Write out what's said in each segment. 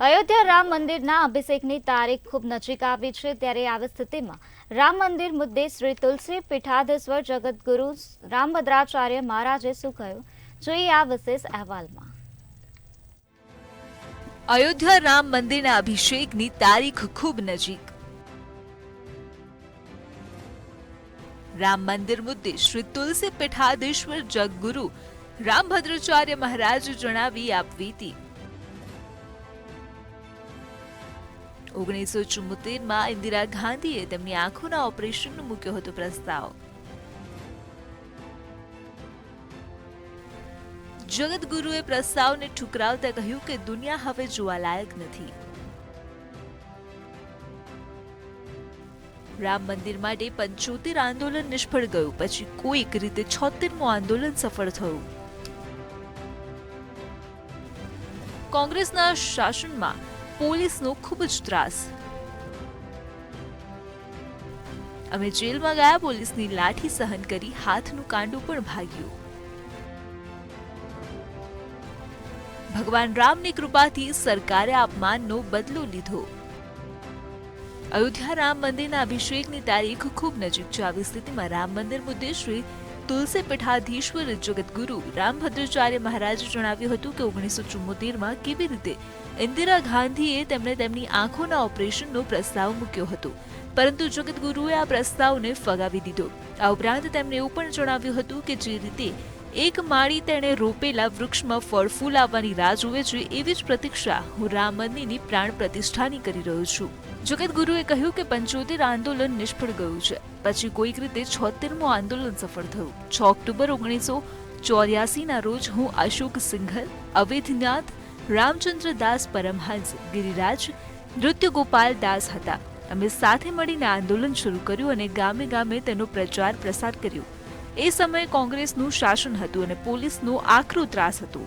અયોધ્યા રામ મંદિરના અભિષેકની તારીખ ખૂબ નજીક આવી છે, ત્યારે આવી સ્થિતિમાં રામ મંદિર મુદ્દે શ્રી તુલસી પીઠાધીશ્વર જગતગુરુ રામભદ્રાચાર્ય મહારાજે શું કહ્યું, જોઈએ આ વિશેષ અહેવાલમાં। અયોધ્યા રામ મંદિરના અભિષેકની તારીખ ખૂબ નજીક। રામ મંદિર મુદ્દે શ્રી તુલસી પીઠાધીશ્વર જગતગુરુ રામભદ્રાચાર્ય મહારાજે જણાવી આપવીતી। 1974માં ઇન્દિરા ગાંધીએ તેમની આંખોના ઓપરેશનનો મૂક્યો હતો પ્રસ્તાવ। જગતગુરુએ પ્રસ્તાવને ઠુકરાવતા કહ્યું કે દુનિયા હવે જોવાલાયક નથી। રામ મંદિર માટે 75 આંદોલન નિષ્ફળ ગયું, પછી કોઈક રીતે 76મું આંદોલન સફળ થયું। કોંગ્રેસના શાસનમાં પોલીસનો ખૂબ જ ત્રાસ। અમે જેલમાં ગયા, પોલીસની લાઠી સહન કરી, હાથનું કાંડું પણ ભાગ્યું। ભગવાન રામની કૃપાથી સરકારે અપમાનનો બદલો લીધો। અયોધ્યા રામ મંદિરના અભિષેકની તારીખ ખૂબ નજીક છે। આવી સ્થિતિમાં રામ મંદિર મુદ્દે શ્રી તુલસી પીઠાધીશ્વર જગતગુરુ રામભદ્રાચાર્ય મહારાજે જણાવ્યું હતું કે 1974માં કેવી રીતે ઇન્દિરા ગાંધીએ તેમણે તેમની આંખોના ઓપરેશનનો પ્રસ્તાવ મૂક્યો હતો, પરંતુ જગતગુરુએ આ પ્રસ્તાવને ફગાવી દીધો। આ ઉપરાંત તેમણે એવું પણ જણાવ્યું હતું કે જે રીતે એક માળી તેણે રોપેલા વૃક્ષમાં ફળ ફૂલ આવવાની રાહ જુએ છે, એવી જ પ્રતીક્ષા હું રામ મંદિરની પ્રાણ પ્રતિષ્ઠાની કરી રહ્યો છું। જગતગુરુએ કહ્યું કે 75 આંદોલન નિષ્ફળ ગયું છે, પછી કોઈક રીતે 76મું આંદોલન સફળ થયું। 6 ઓક્ટોબર 1984ના રોજ હું અશોક સિંઘલ, અવૈધનાથ, રામચંદ્ર દાસ પરમહંસ, ગિરિરાજ, નૃત્ય ગોપાલ દાસ હતા। અમે સાથે મળીને આંદોલન શરૂ કર્યું અને ગામે ગામે તેનો પ્રચાર પ્રસાર કર્યો। એ સમયે કોંગ્રેસનું શાસન હતું અને પોલીસનો આકરો ત્રાસ હતો।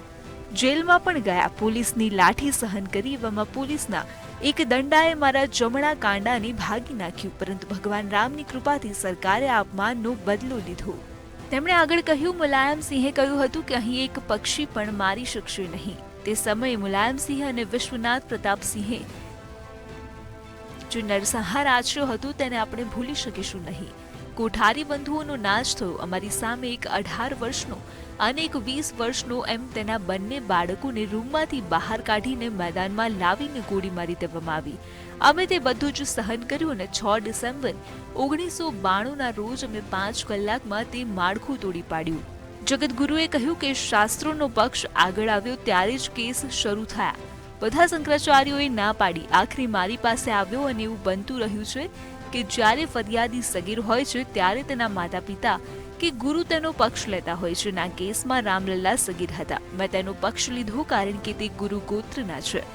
જેલમાં પણ ગયા, પોલીસની લાઠી સહન કરી। એવામાં પોલીસના એક દંડાએ મારા જમણા કાંડાને ભાગી નાખ્યું, પરંતુ ભગવાન રામની કૃપાથી સરકારે આ અપમાનનો બદલો લીધો। તેમણે આગળ કહ્યું, મુલાયમસિંહે કહ્યું હતું કે અહીં એક પક્ષી પણ મારી શકશે નહીં। તે સમયે મુલાયમસિંહ અને વિશ્વનાથ પ્રતાપસિંહે જે નરસંહાર આચર્યો હતો તેને આપણે ભૂલી શકીશું નહીં। કોઠારી બંધુઓનો નાશ થયો। અમારી સામે એક 18 વર્ષનો અને એક 20 વર્ષનો એમ તેના બંને બાળકોને રૂમમાંથી બહાર કાઢીને મેદાનમાં લાવીને ગોળી મારી દેવામાં આવી। અમે તે બધું જ સહન કર્યું અને 6 ડિસેમ્બર 1992ના રોજ અમે 5 કલાકમાં તે માળખું તોડી પાડ્યું। જગતગુરુએ કહ્યું કે શાસ્ત્રોનો પક્ષ આગળ આવ્યો ત્યારે જ કેસ શરૂ થયા। બધા શંકરાચાર્યોએ ના પાડી। આખરી મારી પાસે આવ્યો અને એવું બનતું રહ્યું છે કે જ્યારે ફરિયાદી સગીર હોય છે ત્યારે તેના માતા પિતા કે ગુરુ તેનો પક્ષ લેતા હોય છે। ના કેસમાં રામલલ્લા સગીર હતા। મેં તેનો પક્ષ લીધો કારણ કે તે ગુરુ ગોત્રના છે।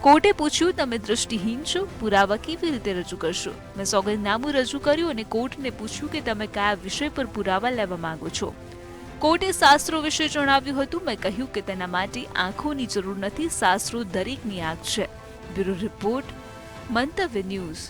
કોર્ટે પૂછ્યું, તમે દૃષ્ટિહીન છો, પુરાવા કેવી રીતે રજૂ કરશો? મેં સોગંદનામું રજૂ કર્યું અને કોર્ટને પૂછ્યું કે તમે કયા વિષય પર પુરાવા લેવા માંગો છો? કોર્ટે શાસ્ત્રો વિશે જણાવ્યું હતું। મેં કહ્યું કે તેના માટે આંખોની જરૂર નથી, શાસ્ત્રો દરેકની આંખ છે। બ્યુરો રિપોર્ટ, મંતવ્ય ન્યૂઝ।